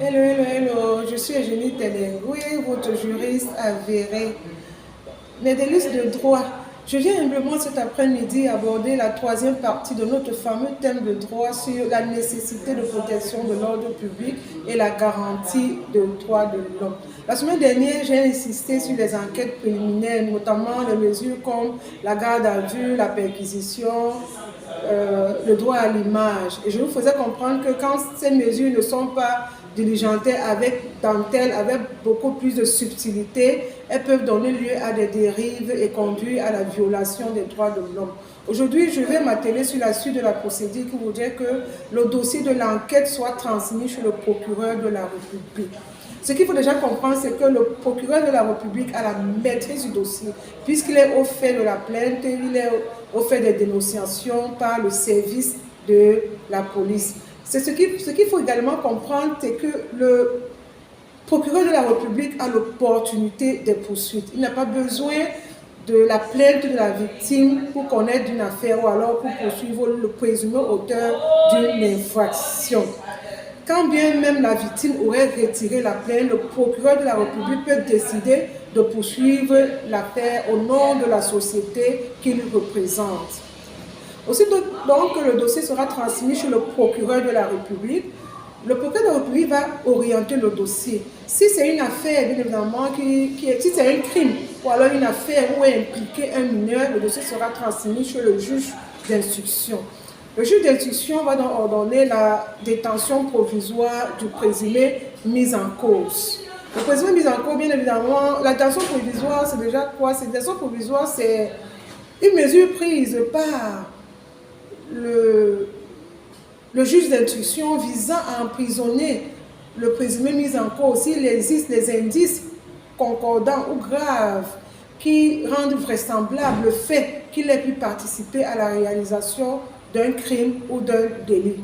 Hello, hello, hello, je suis Eugénie Telengoui, votre juriste avéré. Les délices de droit. Je viens humblement cet après-midi aborder la troisième partie de notre fameux thème de droit sur la nécessité de protection de l'ordre public et la garantie des droits de l'homme. La semaine dernière, j'ai insisté sur les enquêtes préliminaires, notamment les mesures comme la garde à vue, la perquisition, le droit à l'image. Et je vous faisais comprendre que quand ces mesures ne sont pas diligentées avec dentelle, avec beaucoup plus de subtilité, elles peuvent donner lieu à des dérives et conduire à la violation des droits de l'homme. Aujourd'hui, je vais m'atteler sur la suite de la procédure qui voudrait que le dossier de l'enquête soit transmis chez le procureur de la République. Ce qu'il faut déjà comprendre, c'est que le procureur de la République a la maîtrise du dossier, puisqu'il est au fait de la plainte, il est au fait des dénonciations par le service de la police. Ce qu'il faut également comprendre, c'est que le procureur de la République a l'opportunité des poursuites. Il n'a pas besoin de la plainte de la victime pour connaître une affaire ou alors pour poursuivre le présumé auteur d'une infraction. Quand bien même la victime aurait retiré la plainte, le procureur de la République peut décider de poursuivre l'affaire au nom de la société qu'il représente. Aussitôt donc que le dossier sera transmis chez le procureur de la République, le procureur de la République va orienter le dossier. Si c'est une affaire, bien évidemment, si c'est un crime ou alors une affaire où est impliqué un mineur, le dossier sera transmis chez le juge d'instruction. Le juge d'instruction va donc ordonner la détention provisoire du présumé mis en cause. Le présumé mis en cause, bien évidemment, la détention provisoire, c'est déjà quoi? Cette détention provisoire, c'est une mesure prise par le juge d'instruction visant à emprisonner le présumé mis en cause s'il existe des indices concordants ou graves qui rendent vraisemblable le fait qu'il ait pu participer à la réalisation d'un crime ou d'un délit.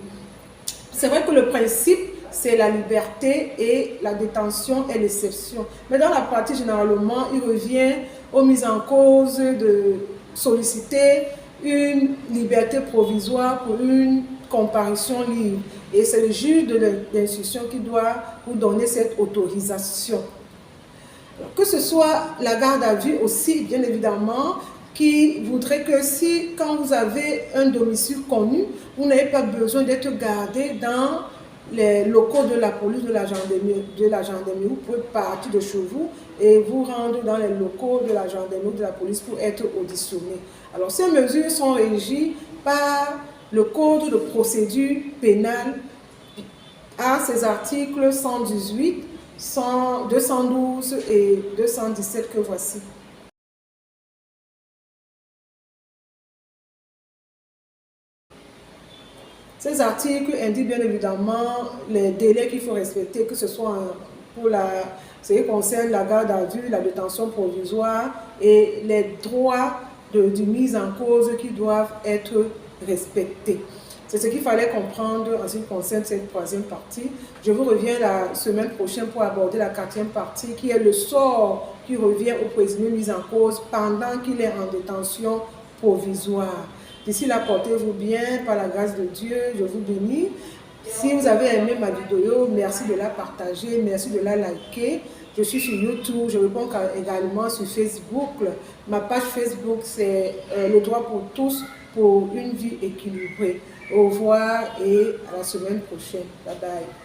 C'est vrai que le principe, c'est la liberté et la détention est l'exception. Mais dans la pratique, généralement, il revient aux mises en cause de solliciter une liberté provisoire pour une comparution libre. Et c'est le juge de l'instruction qui doit vous donner cette autorisation. Que ce soit la garde à vue aussi, bien évidemment, qui voudrait que si, quand vous avez un domicile connu, vous n'avez pas besoin d'être gardé dans les locaux de la police, de la gendarmerie, vous pouvez partir de chez vous et vous rendre dans les locaux de la gendarmerie, de la police pour être auditionné. Alors, ces mesures sont régies par le code de procédure pénale à ses articles 118, 212 et 217 que voici. Ces articles indiquent bien évidemment les délais qu'il faut respecter, que ce soit pour ce qui concerne la garde à vue, la détention provisoire et les droits de mise en cause qui doivent être respectés. C'est ce qu'il fallait comprendre en ce qui concerne cette troisième partie. Je vous reviens la semaine prochaine pour aborder la quatrième partie qui est le sort qui revient au présumé mis en cause pendant qu'il est en détention provisoire. D'ici là, portez-vous bien par la grâce de Dieu. Je vous bénis. Si vous avez aimé ma vidéo, merci de la partager, merci de la liker. Je suis sur YouTube, je réponds également sur Facebook. Ma page Facebook, c'est le droit pour tous pour une vie équilibrée. Au revoir et à la semaine prochaine. Bye bye.